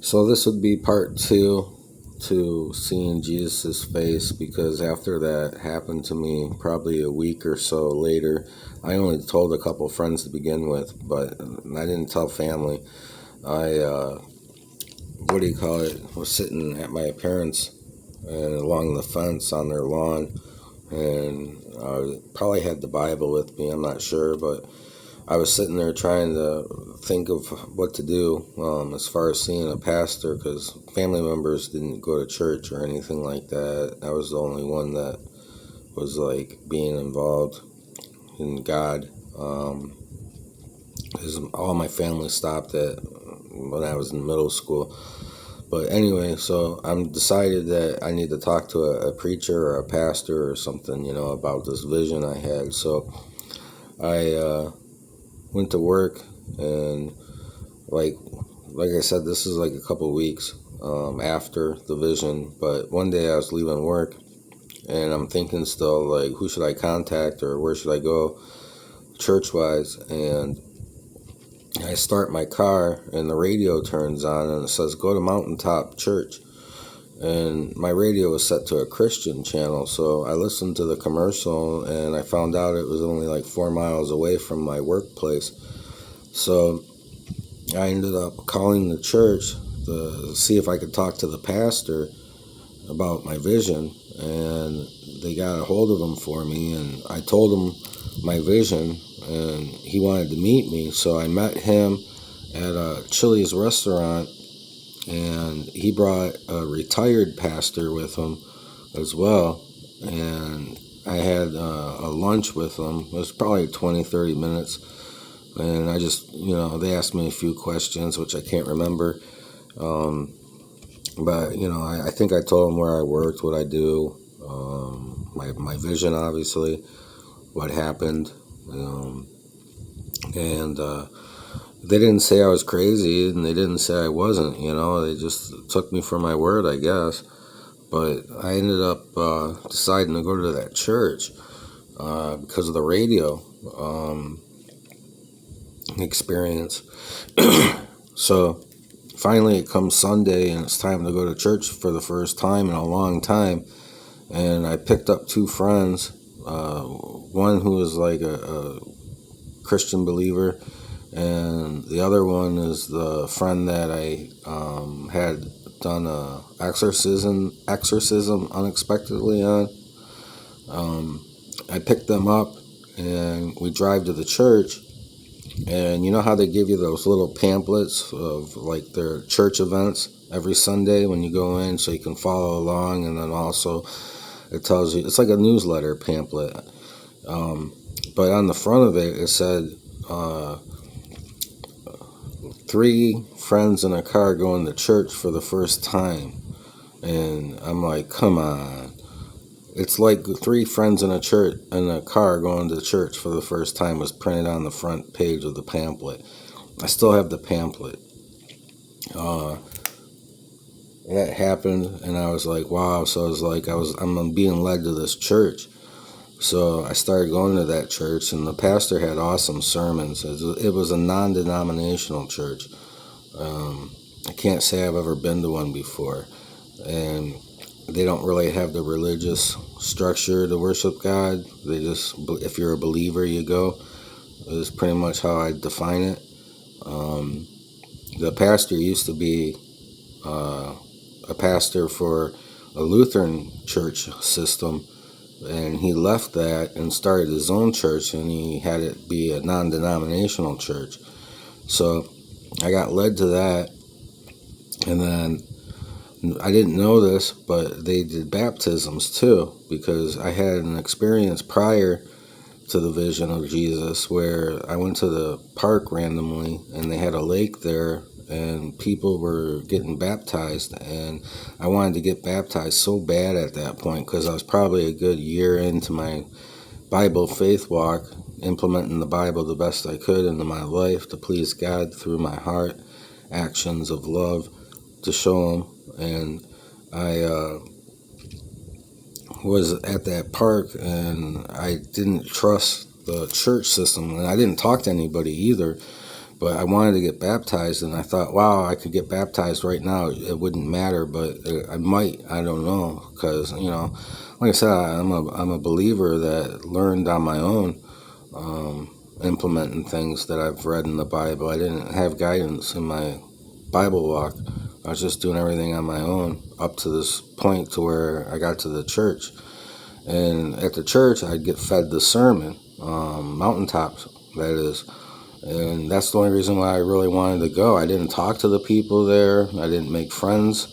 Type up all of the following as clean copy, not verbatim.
So this would be part two to seeing Jesus' face, because after that happened to me probably a week or so later, I only told a couple friends to begin with, but I didn't tell family. I, was sitting at my parents' and along the fence on their lawn, and I probably had the Bible with me, I'm not sure, but I was sitting there trying to think of what to do as far as seeing a pastor, because family members didn't go to church or anything like that. I was the only one that was like being involved in God. 'Cause all my family stopped at when I was in middle school. But anyway, so I'm decided that I need to talk to a preacher or a pastor or something, about this vision I had. So I went to work, and like I said, this is like a couple weeks after the vision. But one day I was leaving work, and I'm thinking still, like, who should I contact or where should I go church-wise? And I start my car, and the radio turns on, and it says, "Go to Mountaintop Church." And my radio was set to a Christian channel, so I listened to the commercial, and I found out it was only like 4 miles away from my workplace. So I ended up calling the church to see if I could talk to the pastor about my vision, and they got a hold of him for me, and I told him my vision, and he wanted to meet me. So I met him at a Chili's restaurant, and he brought a retired pastor with him as well, and I had a lunch with him. It was probably 20-30 minutes, and I just, they asked me a few questions, which I can't remember, but, I think I told them where I worked, what I do, my vision, obviously, what happened, and they didn't say I was crazy, and they didn't say I wasn't, they just took me for my word, I guess. But I ended up deciding to go to that church because of the radio experience. So finally it comes Sunday, and it's time to go to church for the first time in a long time. And I picked up two friends, one who was like a Christian believer, and the other one is the friend that I had done a exorcism unexpectedly on. I picked them up, and we drive to the church, and you know how they give you those little pamphlets of like their church events every Sunday when you go in, so you can follow along, and then also it tells you, it's like a newsletter pamphlet, but on the front of it, it said 3 friends in a car going to church for the first time. And I'm like, come on. It's like 3 friends in a car going to church for the first time was printed on the front page of the pamphlet. I still have the pamphlet. That happened, and I was like, wow. So I was like, I'm being led to this church. So I started going to that church, and the pastor had awesome sermons. It was a non-denominational church. I can't say I've ever been to one before. And they don't really have the religious structure to worship God. They just, if you're a believer, you go. Is pretty much how I define it. The pastor used to be a pastor for a Lutheran church system, and he left that and started his own church, and he had it be a non-denominational church. So I got led to that, and then I didn't know this, but they did baptisms too, because I had an experience prior to the vision of Jesus where I went to the park randomly, and they had a lake there, and people were getting baptized, and I wanted to get baptized so bad at that point, because I was probably a good year into my Bible faith walk, implementing the Bible the best I could into my life to please God through my heart, actions of love to show Him. And I was at that park, and I didn't trust the church system, and I didn't talk to anybody either, But I wanted to get baptized, and I thought, wow, I could get baptized right now. It wouldn't matter, but I might. I don't know, because like I said, I'm a believer that learned on my own, implementing things that I've read in the Bible. I didn't have guidance in my Bible walk. I was just doing everything on my own up to this point to where I got to the church. And at the church, I'd get fed the sermon, mountaintops, that is. And that's the only reason why I really wanted to go. I didn't talk to the people there. I didn't make friends.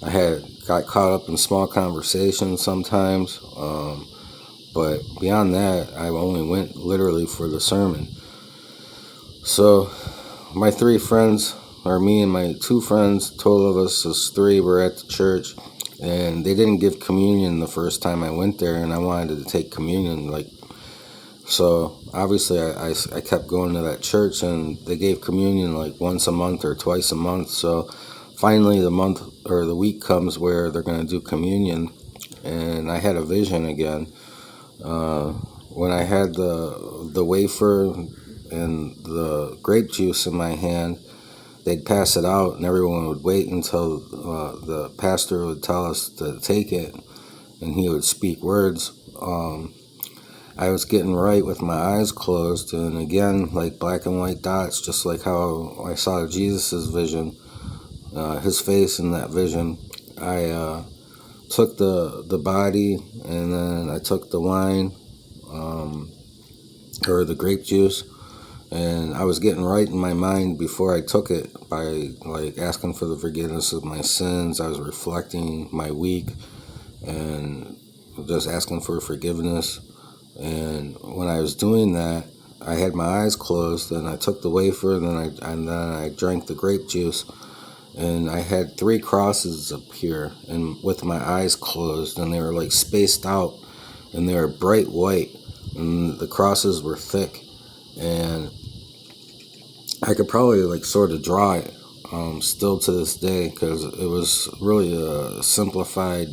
I got caught up in small conversations sometimes. But beyond that, I only went literally for the sermon. So my three friends, or me and my two friends, total of us is three, were at the church. And they didn't give communion the first time I went there, and I wanted to take communion. So obviously I kept going to that church, and they gave communion like once a month or twice a month. So finally the month or the week comes where they're going to do communion, and I had a vision again. When I had the wafer and the grape juice in my hand, they'd pass it out, and everyone would wait until the pastor would tell us to take it, and he would speak words. I was getting right with my eyes closed, and again, like black and white dots, just like how I saw Jesus' vision, his face in that vision. I took the body, and then I took the wine, or the grape juice, and I was getting right in my mind before I took it by like asking for the forgiveness of my sins. I was reflecting my week and just asking for forgiveness. And when I was doing that, I had my eyes closed, and I took the wafer, and then I drank the grape juice, and I had three crosses appear, and with my eyes closed, and they were like spaced out, and they were bright white, and the crosses were thick, and I could probably like sort of draw it still to this day, because it was really a simplified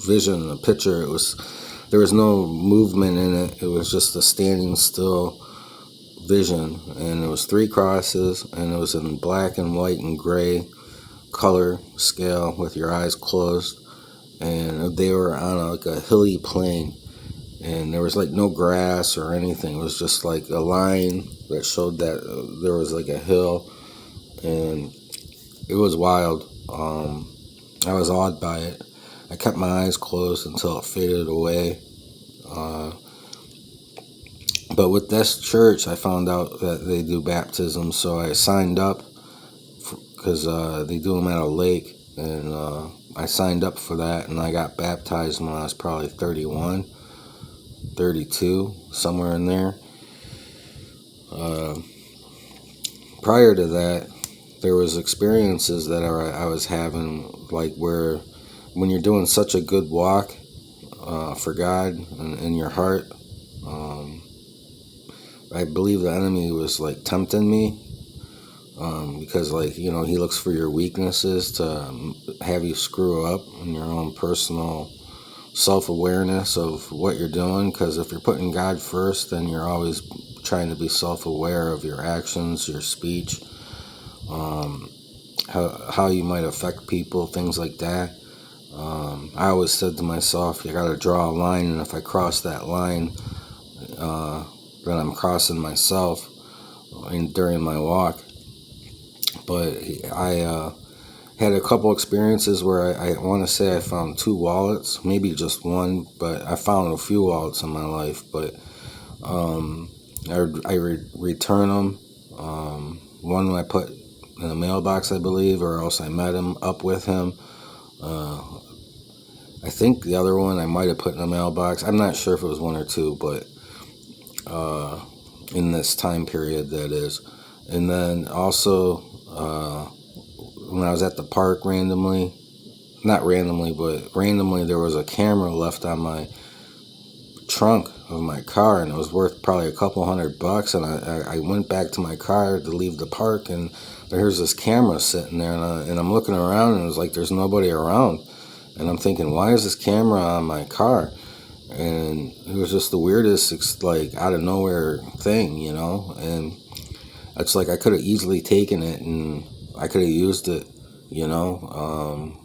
vision, a picture. There was no movement in it. It was just a standing still vision, and it was three crosses, and it was in black and white and gray color scale with your eyes closed, and they were on like a hilly plain, and there was like no grass or anything. It was just like a line that showed that there was like a hill, and it was wild. I was awed by it. I kept my eyes closed until it faded away. But with this church, I found out that they do baptism, so I signed up because they do them at a lake, and I signed up for that, and I got baptized when I was probably 31, 32, somewhere in there. Prior to that, there was experiences that I was having, like where when you're doing such a good walk for God in your heart, I believe the enemy was like tempting me, because like he looks for your weaknesses to have you screw up in your own personal self-awareness of what you're doing. Because if you're putting God first, then you're always trying to be self-aware of your actions, your speech, how you might affect people, things like that. I always said to myself, you got to draw a line, and if I cross that line, then I'm crossing myself during my walk. But I had a couple experiences where I want to say I found two wallets, maybe just one, but I found a few wallets in my life. But I return them. One I put in a mailbox, I believe, or else I met him up with him. I think the other one I might have put in a mailbox. I'm not sure if it was one or two, but in this time period, that is. And then also when I was at the park not randomly, but randomly, there was a camera left on my trunk of my car, and it was worth probably a couple $100. And I went back to my car to leave the park, and there's this camera sitting there, and I'm looking around, and it was like there's nobody around. And I'm thinking, why is this camera on my car? And it was just the weirdest, like, out of nowhere thing, And it's like I could have easily taken it and I could have used it, you know.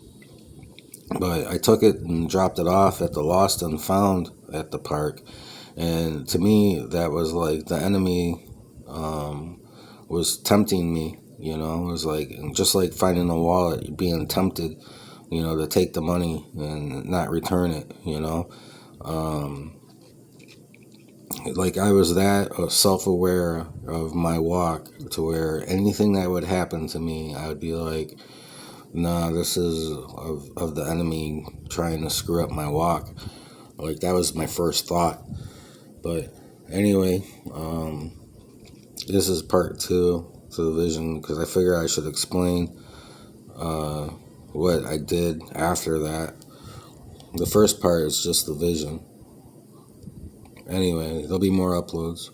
But I took it and dropped it off at the Lost and Found at the park. And to me, that was like the enemy was tempting me, you know. It was like just like finding a wallet, being tempted, you know, to take the money and not return it, you know. Like I was that self-aware of my walk to where anything that would happen to me, I would be like, nah, this is of the enemy trying to screw up my walk. Like that was my first thought. But anyway, this is part two to the vision because I figure I should explain what I did after that. The first part is just the vision. Anyway, there'll be more uploads.